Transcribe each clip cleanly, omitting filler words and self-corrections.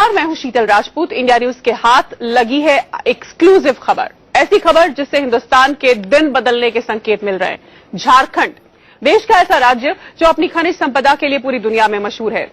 नमस्कार, मैं हूं शीतल राजपूत। इंडिया न्यूज के हाथ लगी है एक्सक्लूसिव खबर, ऐसी खबर जिससे हिंदुस्तान के दिन बदलने के संकेत मिल रहे हैं। झारखंड देश का ऐसा राज्य जो अपनी खनिज संपदा के लिए पूरी दुनिया में मशहूर है।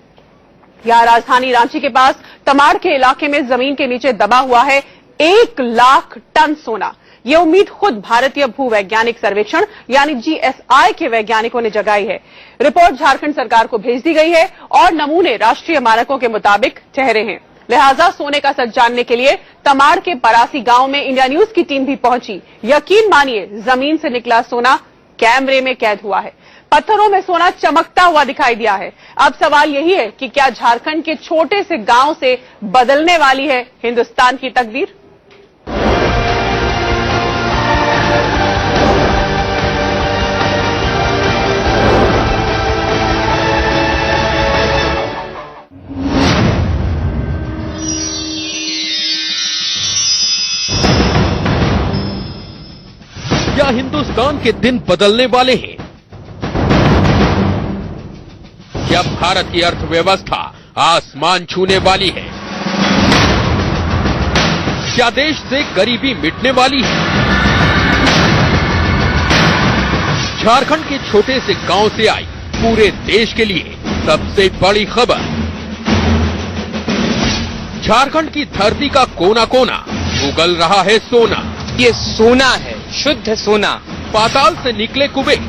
यहां राजधानी रांची के पास तमाड़ के इलाके में जमीन के नीचे दबा हुआ है 1 लाख टन सोना। यह उम्मीद खुद भारतीय भूवैज्ञानिक सर्वेक्षण यानी जीएसआई के वैज्ञानिकों ने जगाई है। रिपोर्ट झारखंड सरकार को भेज दी गई है और नमूने राष्ट्रीय मानकों के मुताबिक ठहरे हैं। लिहाजा सोने का सच जानने के लिए तमाड़ के परासी गांव में इंडिया न्यूज की टीम भी पहुंची। यकीन मानिए, जमीन से निकला सोना कैमरे में कैद हुआ है। पत्थरों में सोना चमकता हुआ दिखाई दिया है। अब सवाल यही है कि क्या झारखंड के छोटे से गांव से बदलने वाली है हिंदुस्तान की तकदीर? क्या हिंदुस्तान के दिन बदलने वाले हैं? क्या भारत की अर्थव्यवस्था आसमान छूने वाली है? क्या देश से गरीबी मिटने वाली है? झारखंड के छोटे से गांव से आई पूरे देश के लिए सबसे बड़ी खबर। झारखंड की धरती का कोना कोना उगल रहा है सोना। ये सोना है, शुद्ध सोना। पाताल से निकले कुबेर।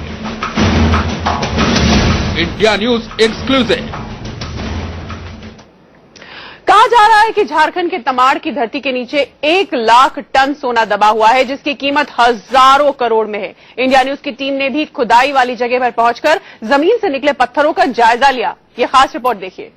India news exclusive. कहा जा रहा है कि झारखंड के तमाड़ की धरती के नीचे 1 लाख टन सोना दबा हुआ है, जिसकी कीमत हजारों करोड़ में है। इंडिया न्यूज की टीम ने भी खुदाई वाली जगह पर पहुंचकर जमीन से निकले पत्थरों का जायजा लिया। ये खास रिपोर्ट देखिए।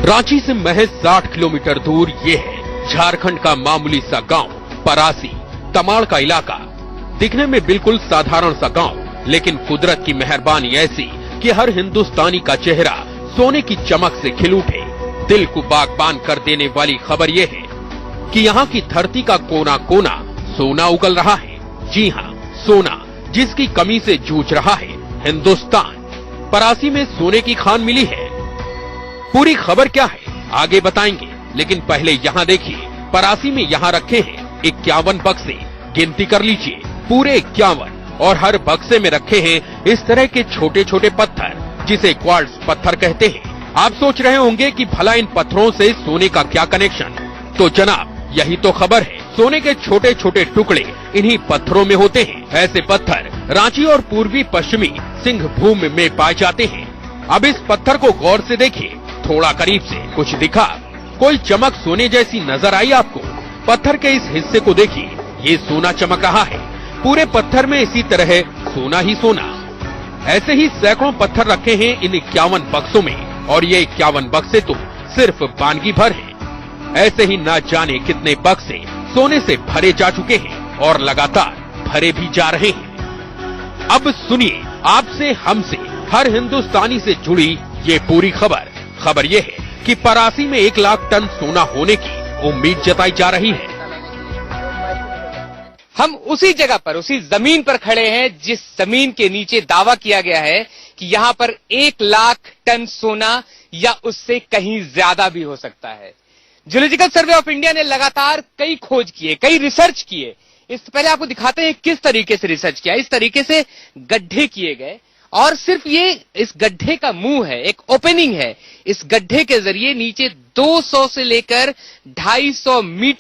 रांची से महज 60 किलोमीटर दूर ये है झारखंड का मामूली सा गांव परासी। तमाड़ का इलाका दिखने में बिल्कुल साधारण सा गांव, लेकिन कुदरत की मेहरबानी ऐसी कि हर हिंदुस्तानी का चेहरा सोने की चमक से खिल उठे। दिल को बागबान कर देने वाली खबर ये है कि यहाँ की धरती का कोना कोना सोना उगल रहा है। जी हाँ, सोना जिसकी कमी से जूझ रहा है हिंदुस्तान। परासी में सोने की खान मिली है। पूरी खबर क्या है आगे बताएंगे, लेकिन पहले यहाँ देखिए। परासी में यहाँ रखे हैं 51 बक्से। गिनती कर लीजिए, पूरे 51, और हर बक्से में रखे हैं इस तरह के छोटे छोटे पत्थर जिसे क्वार्ट्ज पत्थर कहते हैं। आप सोच रहे होंगे कि भला इन पत्थरों से सोने का क्या कनेक्शन? तो जनाब, यही तो खबर है। सोने के छोटे छोटे टुकड़े इन्हीं पत्थरों में होते हैं। ऐसे पत्थर रांची और पूर्वी पश्चिमी सिंहभूम में पाए जाते हैं। अब इस पत्थर को गौर से देखिए, थोड़ा करीब से। कुछ दिखा? कोई चमक सोने जैसी नजर आई आपको? पत्थर के इस हिस्से को देखिए, ये सोना चमक रहा है। पूरे पत्थर में इसी तरह सोना ही सोना। ऐसे ही सैकड़ों पत्थर रखे हैं इन 51 बक्सों में, और ये 51 बक्से तो सिर्फ बानगी भर हैं। ऐसे ही ना जाने कितने बक्से सोने से भरे जा चुके हैं और लगातार भरे भी जा रहे हैं। अब सुनिए, आपसे, हमसे, हर हिंदुस्तानी से जुड़ी ये पूरी खबर। खबर ये है कि परासी में 1 लाख टन सोना होने की उम्मीद जताई जा रही है। हम उसी जगह पर, उसी जमीन पर खड़े हैं जिस जमीन के नीचे दावा किया गया है कि यहाँ पर 1 लाख टन सोना या उससे कहीं ज्यादा भी हो सकता है। ज्योलॉजिकल सर्वे ऑफ इंडिया ने लगातार कई खोज किए, कई रिसर्च किए। इससे पहले आपको दिखाते हैं किस तरीके से रिसर्च किया। इस तरीके से गड्ढे किए गए, और सिर्फ ये इस गड्ढे का मुंह है, एक ओपनिंग है। इस गड्ढे के जरिए नीचे 200 से लेकर 250 मीटर